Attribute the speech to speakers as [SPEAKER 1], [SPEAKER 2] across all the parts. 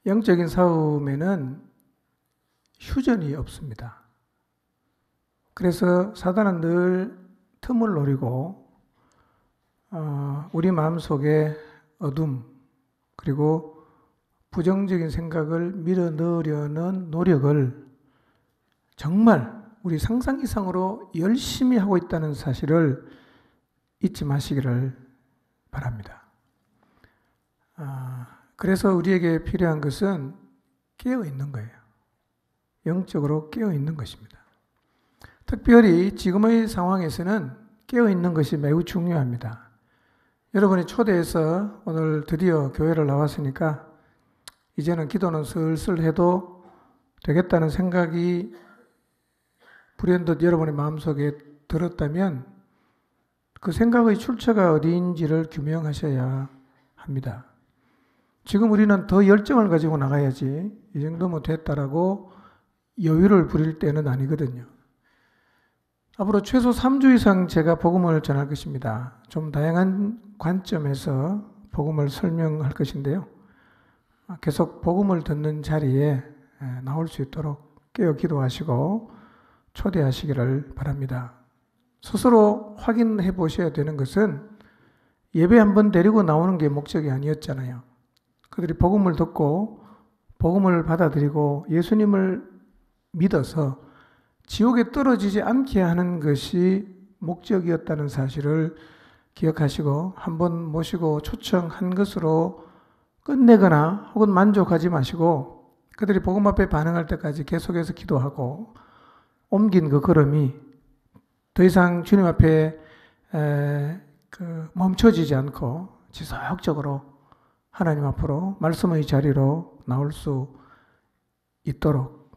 [SPEAKER 1] 영적인 싸움에는 휴전이 없습니다. 그래서 사단은 늘 틈을 노리고 우리 마음속에 어둠 그리고 부정적인 생각을 밀어넣으려는 노력을 정말 우리 상상 이상으로 열심히 하고 있다는 사실을 잊지 마시기를 바랍니다. 그래서 우리에게 필요한 것은 깨어 있는 거예요. 영적으로 깨어 있는 것입니다. 특별히 지금의 상황에서는 깨어 있는 것이 매우 중요합니다. 여러분이 초대해서 오늘 드디어 교회를 나왔으니까 이제는 기도는 슬슬 해도 되겠다는 생각이 불현듯 여러분의 마음속에 들었다면 그 생각의 출처가 어디인지를 규명하셔야 합니다. 지금 우리는 더 열정을 가지고 나가야지 이 정도면 됐다라고 여유를 부릴 때는 아니거든요. 앞으로 최소 3주 이상 제가 복음을 전할 것입니다. 좀 다양한 관점에서 복음을 설명할 것인데요. 계속 복음을 듣는 자리에 나올 수 있도록 깨어 기도하시고 초대하시기를 바랍니다. 스스로 확인해 보셔야 되는 것은 예배 한번 데리고 나오는 게 목적이 아니었잖아요. 그들이 복음을 듣고 복음을 받아들이고 예수님을 믿어서 지옥에 떨어지지 않게 하는 것이 목적이었다는 사실을 기억하시고 한번 모시고 초청한 것으로 끝내거나 혹은 만족하지 마시고 그들이 복음 앞에 반응할 때까지 계속해서 기도하고 옮긴 그 걸음이 더 이상 주님 앞에 멈춰지지 않고 지속적으로 하나님 앞으로 말씀의 자리로 나올 수 있도록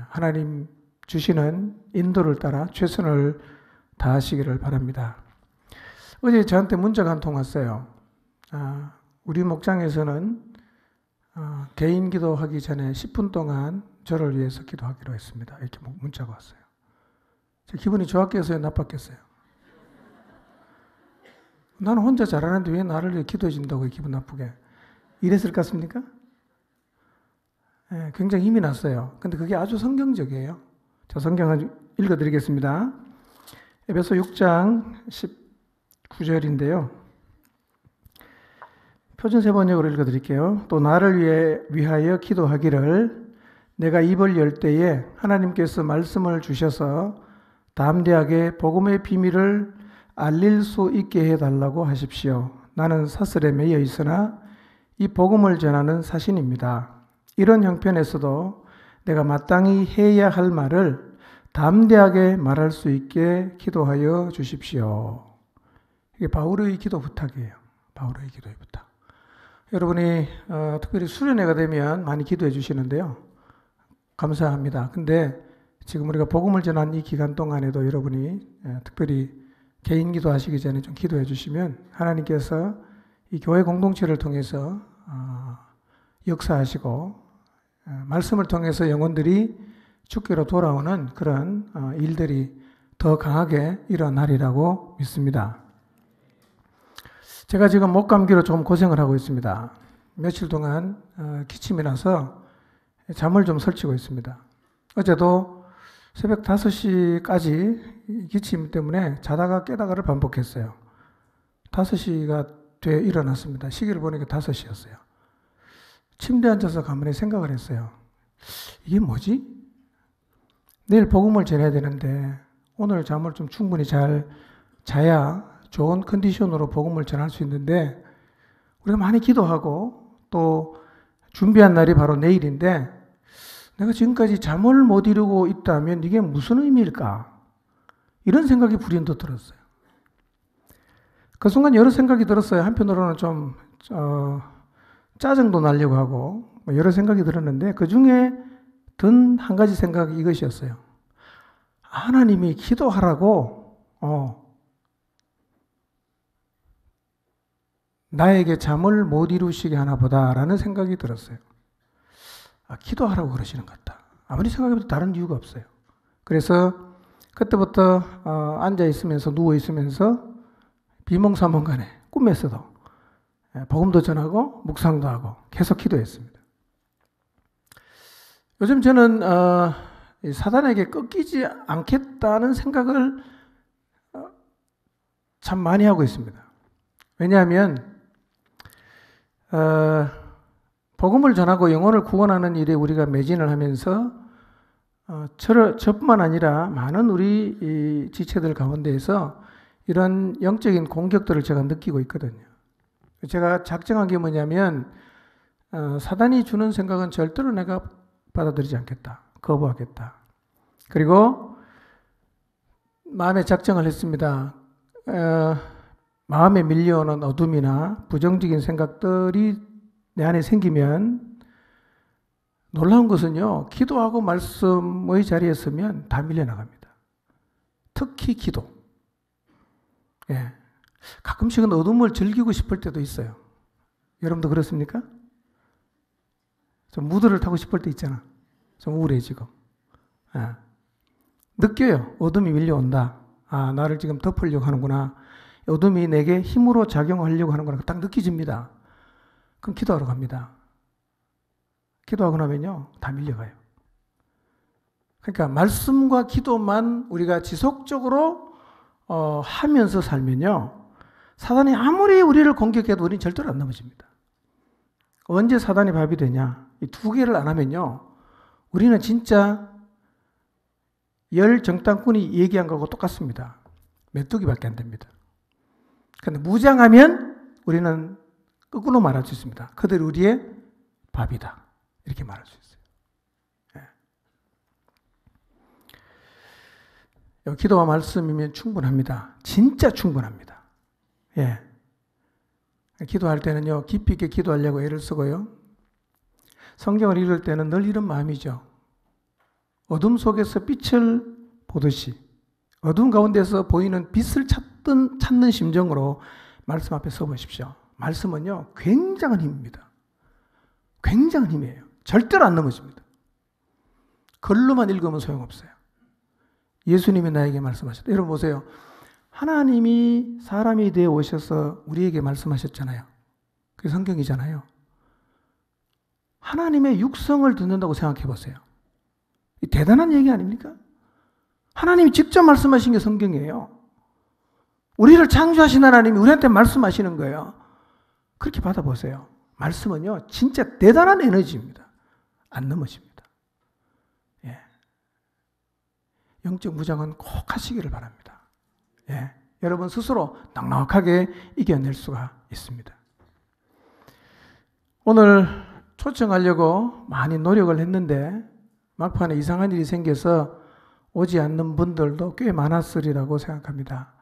[SPEAKER 1] 하나님 주시는 인도를 따라 최선을 다하시기를 바랍니다. 어제 저한테 문자가 한 통 왔어요. 우리 목장에서는 개인 기도하기 전에 10분 동안 저를 위해서 기도하기로 했습니다. 이렇게 문자가 왔어요. 제 기분이 좋았겠어요? 나빴겠어요? 나는 혼자 잘하는데 왜 나를 위해 기도해 준다고 기분 나쁘게 이랬을 것 같습니까? 굉장히 힘이 났어요. 근데 그게 아주 성경적이에요. 자, 성경을 읽어드리겠습니다. 에베소 6장 19절인데요. 표준 세번역으로 읽어드릴게요. 또 나를 위하여 기도하기를 내가 입을 열 때에 하나님께서 말씀을 주셔서 담대하게 복음의 비밀을 알릴 수 있게 해달라고 하십시오. 나는 사슬에 매여 있으나 이 복음을 전하는 사신입니다. 이런 형편에서도 내가 마땅히 해야 할 말을 담대하게 말할 수 있게 기도하여 주십시오. 이게 바울의 기도 부탁이에요. 바울의 기도의 부탁. 여러분이 특별히 수련회가 되면 많이 기도해 주시는데요. 감사합니다. 근데 지금 우리가 복음을 전한 이 기간 동안에도 여러분이 특별히 개인 기도하시기 전에 좀 기도해 주시면 하나님께서 이 교회 공동체를 통해서 역사하시고 말씀을 통해서 영혼들이 주께로 돌아오는 그런 일들이 더 강하게 일어나리라고 믿습니다. 제가 지금 목감기로 좀 고생을 하고 있습니다. 며칠 동안 기침이 나서 잠을 좀 설치고 있습니다. 어제도 새벽 5시까지 기침 때문에 자다가 깨다가를 반복했어요. 5시가 돼 일어났습니다. 시계를 보니까 5시였어요. 침대에 앉아서 가만히 생각을 했어요. 이게 뭐지? 내일 복음을 전해야 되는데 오늘 잠을 좀 충분히 잘 자야 좋은 컨디션으로 복음을 전할 수 있는데 우리가 많이 기도하고 또 준비한 날이 바로 내일인데 내가 지금까지 잠을 못 이루고 있다면 이게 무슨 의미일까? 이런 생각이 불현듯 들었어요. 그 순간 여러 생각이 들었어요. 한편으로는 좀 짜증도 나려고 하고 여러 생각이 들었는데 그 중에 든 한 가지 생각이 이것이었어요. 하나님이 기도하라고 나에게 잠을 못 이루시게 하나 보다라는 생각이 들었어요. 기도하라고 그러시는 것 같다. 아무리 생각해도 다른 이유가 없어요. 그래서 그때부터 앉아있으면서 누워있으면서 비몽사몽간에 꿈에서도 복음도 전하고 묵상도 하고 계속 기도했습니다. 요즘 저는 이 사단에게 꺾이지 않겠다는 생각을 참 많이 하고 있습니다. 왜냐하면 복음을 전하고 영혼을 구원하는 일에 우리가 매진을 하면서 저뿐만 아니라 많은 우리 이 지체들 가운데에서 이런 영적인 공격들을 제가 느끼고 있거든요. 제가 작정한 게 뭐냐면 사단이 주는 생각은 절대로 내가 받아들이지 않겠다. 거부하겠다. 그리고 마음에 작정을 했습니다. 마음에 밀려오는 어둠이나 부정적인 생각들이 내 안에 생기면 놀라운 것은요, 기도하고 말씀의 자리에 서면 다 밀려나갑니다. 특히 기도. 예. 가끔씩은 어둠을 즐기고 싶을 때도 있어요. 여러분도 그렇습니까? 좀 무드를 타고 싶을 때 있잖아. 좀 우울해지고. 예. 느껴요. 어둠이 밀려온다. 아, 나를 지금 덮으려고 하는구나. 어둠이 내게 힘으로 작용하려고 하는구나. 딱 느껴집니다. 그럼 기도하러 갑니다. 기도하고 나면요, 다 밀려가요. 그러니까 말씀과 기도만 우리가 지속적으로 하면서 살면요, 사단이 아무리 우리를 공격해도 우리는 절대로 안 넘어집니다. 언제 사단이 밥이 되냐? 이 두 개를 안 하면요, 우리는 진짜 열 정탐꾼이 얘기한 거하고 똑같습니다. 메뚜기밖에 안 됩니다. 그런데 무장하면 우리는 거꾸로 말할 수 있습니다. 그들이 우리의 밥이다. 이렇게 말할 수 있어요. 예. 기도와 말씀이면 충분합니다. 진짜 충분합니다. 예. 기도할 때는요, 깊이 있게 기도하려고 애를 쓰고요. 성경을 읽을 때는 늘 이런 마음이죠. 어둠 속에서 빛을 보듯이 어둠 가운데서 보이는 빛을 찾는 심정으로 말씀 앞에 서보십시오. 말씀은요, 굉장한 힘입니다. 굉장한 힘이에요. 절대로 안 넘어집니다. 글로만 읽으면 소용없어요. 예수님이 나에게 말씀하셨다. 여러분 보세요. 하나님이 사람이 되어 오셔서 우리에게 말씀하셨잖아요. 그게 성경이잖아요. 하나님의 육성을 듣는다고 생각해 보세요. 대단한 얘기 아닙니까? 하나님이 직접 말씀하신 게 성경이에요. 우리를 창조하신 하나님이 우리한테 말씀하시는 거예요. 그렇게 받아보세요. 말씀은요, 진짜 대단한 에너지입니다. 안 넘어집니다. 예. 영적 무장은 꼭 하시기를 바랍니다. 예. 여러분 스스로 넉넉하게 이겨낼 수가 있습니다. 오늘 초청하려고 많이 노력을 했는데 막판에 이상한 일이 생겨서 오지 않는 분들도 꽤 많았으리라고 생각합니다.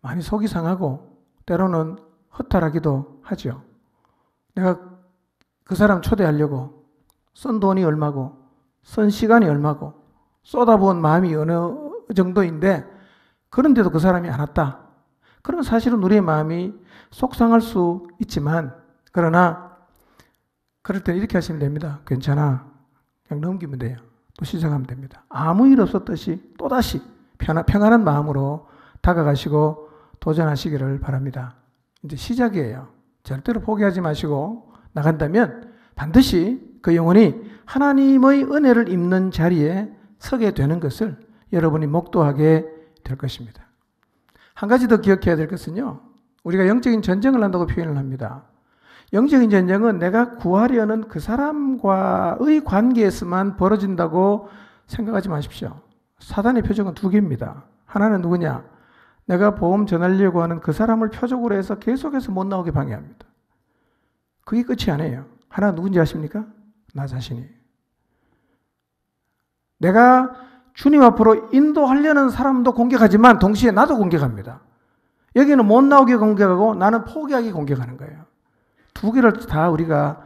[SPEAKER 1] 많이 속이 상하고 때로는 허탈하기도 하죠. 내가 그 사람 초대하려고 쓴 돈이 얼마고 쓴 시간이 얼마고 쏟아부은 마음이 어느 정도인데 그런데도 그 사람이 안 왔다. 그러면 사실은 우리의 마음이 속상할 수 있지만 그러나 그럴 때는 이렇게 하시면 됩니다. 괜찮아. 그냥 넘기면 돼요. 또 시작하면 됩니다. 아무 일 없었듯이 또다시 평안한 마음으로 다가가시고 도전하시기를 바랍니다. 이제 시작이에요. 절대로 포기하지 마시고 나간다면 반드시 그 영혼이 하나님의 은혜를 입는 자리에 서게 되는 것을 여러분이 목도하게 될 것입니다. 한 가지 더 기억해야 될 것은요, 우리가 영적인 전쟁을 한다고 표현을 합니다. 영적인 전쟁은 내가 구하려는 그 사람과의 관계에서만 벌어진다고 생각하지 마십시오. 사단의 표적은 두 개입니다. 하나는 누구냐? 내가 복음 전하려고 하는 그 사람을 표적으로 해서 계속해서 못 나오게 방해합니다. 그게 끝이 아니에요. 하나 누군지 아십니까? 나 자신이. 내가 주님 앞으로 인도하려는 사람도 공격하지만 동시에 나도 공격합니다. 여기는 못 나오게 공격하고 나는 포기하게 공격하는 거예요. 두 개를 다 우리가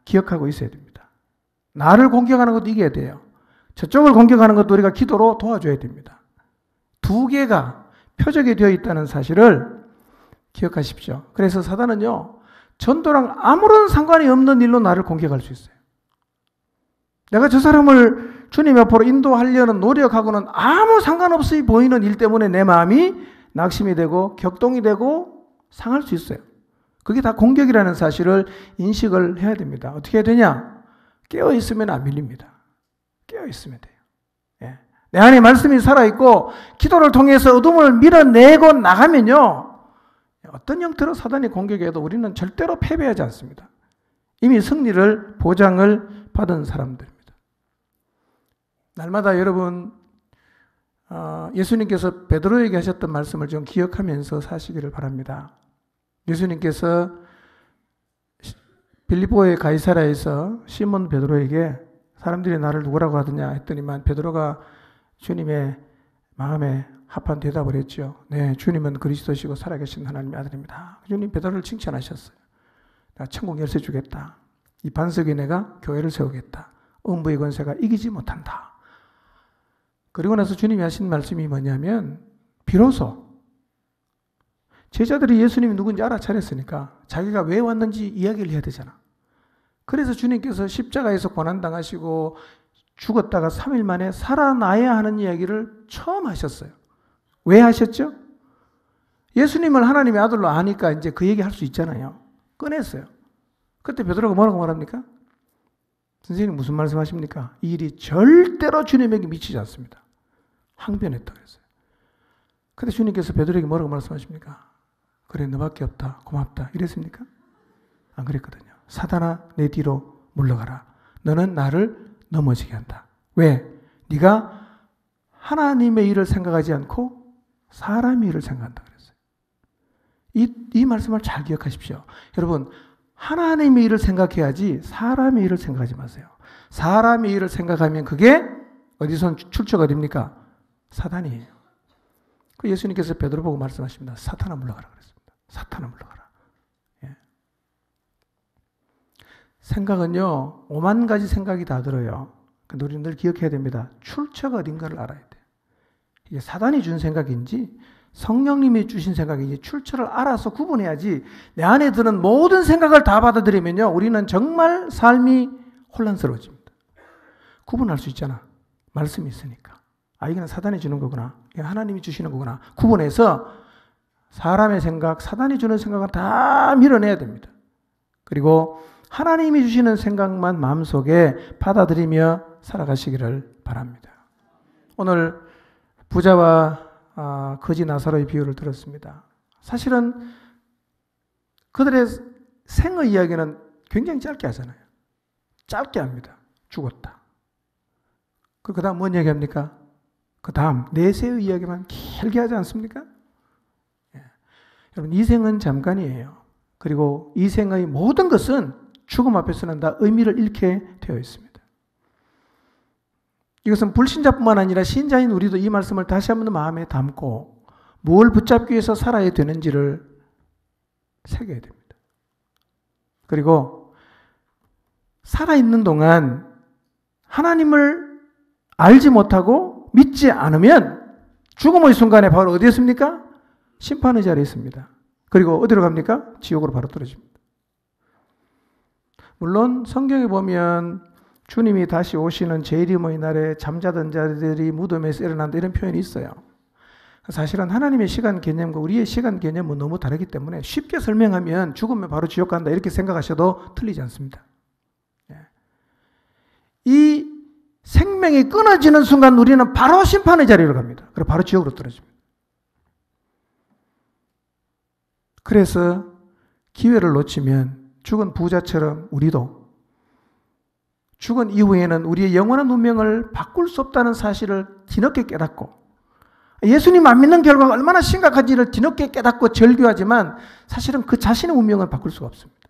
[SPEAKER 1] 기억하고 있어야 됩니다. 나를 공격하는 것도 이겨야 돼요. 저쪽을 공격하는 것도 우리가 기도로 도와줘야 됩니다. 두 개가 표적이 되어 있다는 사실을 기억하십시오. 그래서 사단은요, 전도랑 아무런 상관이 없는 일로 나를 공격할 수 있어요. 내가 저 사람을 주님 앞으로 인도하려는 노력하고는 아무 상관없이 보이는 일 때문에 내 마음이 낙심이 되고 격동이 되고 상할 수 있어요. 그게 다 공격이라는 사실을 인식을 해야 됩니다. 어떻게 해야 되냐? 깨어있으면 안 밀립니다. 깨어있으면 돼요. 예. 내 안에 말씀이 살아있고 기도를 통해서 어둠을 밀어내고 나가면요, 어떤 형태로 사단이 공격해도 우리는 절대로 패배하지 않습니다. 이미 승리를 보장을 받은 사람들입니다. 날마다 여러분 예수님께서 베드로에게 하셨던 말씀을 좀 기억하면서 사시기를 바랍니다. 예수님께서 빌립보의 가이사랴에서 시몬 베드로에게 사람들이 나를 누구라고 하더냐 했더니만 베드로가 주님의 마음에 합한 대답을 했죠. 네, 주님은 그리스도시고 살아계신 하나님의 아들입니다. 주님 베드로를 칭찬하셨어요. 나 천국 열쇠 주겠다. 이 반석 위에 내가 교회를 세우겠다. 음부의 권세가 이기지 못한다. 그리고 나서 주님이 하신 말씀이 뭐냐면, 비로소 제자들이 예수님이 누군지 알아차렸으니까 자기가 왜 왔는지 이야기를 해야 되잖아. 그래서 주님께서 십자가에서 고난당하시고 죽었다가 3일 만에 살아나야 하는 이야기를 처음 하셨어요. 왜 하셨죠? 예수님을 하나님의 아들로 아니까 이제 그 얘기 할 수 있잖아요. 꺼냈어요. 그때 베드로가 뭐라고 말합니까? 선생님 무슨 말씀 하십니까? 이 일이 절대로 주님에게 미치지 않습니다. 항변했다고 했어요. 근데 주님께서 베드로에게 뭐라고 말씀하십니까? 그래, 너밖에 없다. 고맙다. 이랬습니까? 안 그랬거든요. 사단아, 내 뒤로 물러가라. 너는 나를 넘어지게 한다. 왜? 네가 하나님의 일을 생각하지 않고 사람의 일을 생각한다 그랬어요. 이 말씀을 잘 기억하십시오. 여러분, 하나님의 일을 생각해야지 사람의 일을 생각하지 마세요. 사람의 일을 생각하면 그게 어디서 출처가 됩니까? 사단이에요. 그 예수님께서 베드로 보고 말씀하십니다. 사탄아 물러가라 그랬습니다. 사탄아 물러가라. 예. 생각은요, 5만 가지 생각이 다 들어요. 근데 우리는 늘 기억해야 됩니다. 출처가 어딘가를 알아야 돼요. 이게 사단이 준 생각인지 성령님이 주신 생각인지 출처를 알아서 구분해야지, 내 안에 드는 모든 생각을 다 받아들이면요, 우리는 정말 삶이 혼란스러워집니다. 구분할 수 있잖아. 말씀이 있으니까. 아, 이거는 사단이 주는 거구나. 이건 하나님이 주시는 거구나. 구분해서 사람의 생각, 사단이 주는 생각을 다 밀어내야 됩니다. 그리고 하나님이 주시는 생각만 마음속에 받아들이며 살아가시기를 바랍니다. 오늘 부자와 거지 나사로의 비유를 들었습니다. 사실은 그들의 생의 이야기는 굉장히 짧게 하잖아요. 짧게 합니다. 죽었다. 그 다음 뭔 얘기합니까? 그 다음 내세의 이야기만 길게 하지 않습니까? 예. 여러분, 이 생은 잠깐이에요. 그리고 이 생의 모든 것은 죽음 앞에서는 다 의미를 잃게 되어 있습니다. 이것은 불신자뿐만 아니라 신자인 우리도 이 말씀을 다시 한번 마음에 담고 뭘 붙잡기 위해서 살아야 되는지를 새겨야 됩니다. 그리고 살아있는 동안 하나님을 알지 못하고 믿지 않으면 죽음의 순간에 바로 어디에 있습니까? 심판의 자리에 있습니다. 그리고 어디로 갑니까? 지옥으로 바로 떨어집니다. 물론 성경에 보면 주님이 다시 오시는 재림의 날에 잠자던 자들이 무덤에서 일어난다 이런 표현이 있어요. 사실은 하나님의 시간 개념과 우리의 시간 개념은 너무 다르기 때문에 쉽게 설명하면 죽으면 바로 지옥 간다 이렇게 생각하셔도 틀리지 않습니다. 이 생명이 끊어지는 순간 우리는 바로 심판의 자리로 갑니다. 그리고 바로 지옥으로 떨어집니다. 그래서 기회를 놓치면 죽은 부자처럼 우리도 죽은 이후에는 우리의 영원한 운명을 바꿀 수 없다는 사실을 뒤늦게 깨닫고, 예수님 안 믿는 결과가 얼마나 심각한지를 뒤늦게 깨닫고 절규하지만 사실은 그 자신의 운명을 바꿀 수가 없습니다.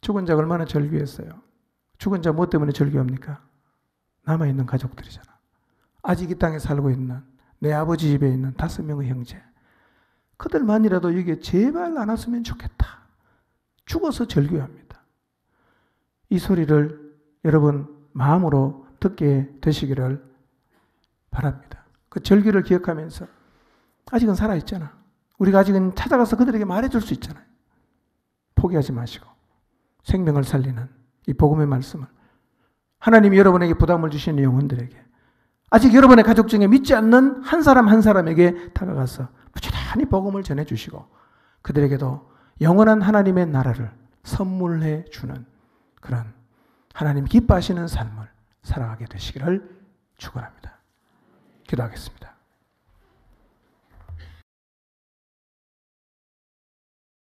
[SPEAKER 1] 죽은 자가 얼마나 절규했어요. 죽은 자 뭐 때문에 절규합니까? 남아있는 가족들이잖아. 아직 이 땅에 살고 있는 내 아버지 집에 있는 5명의 형제, 그들만이라도 여기에 제발 안 왔으면 좋겠다. 죽어서 절규합니다. 이 소리를 여러분 마음으로 듣게 되시기를 바랍니다. 그 절규를 기억하면서 아직은 살아있잖아. 우리가 아직은 찾아가서 그들에게 말해줄 수 있잖아요. 포기하지 마시고 생명을 살리는 이 복음의 말씀을 하나님이 여러분에게 부담을 주시는 영혼들에게, 아직 여러분의 가족 중에 믿지 않는 한 사람 한 사람에게 다가가서 부지런히 복음을 전해주시고 그들에게도 영원한 하나님의 나라를, 선물해 주는 그런 하나님 기뻐하시는 삶을 살아가게 되시기를 축원합니다. 기도하겠습니다.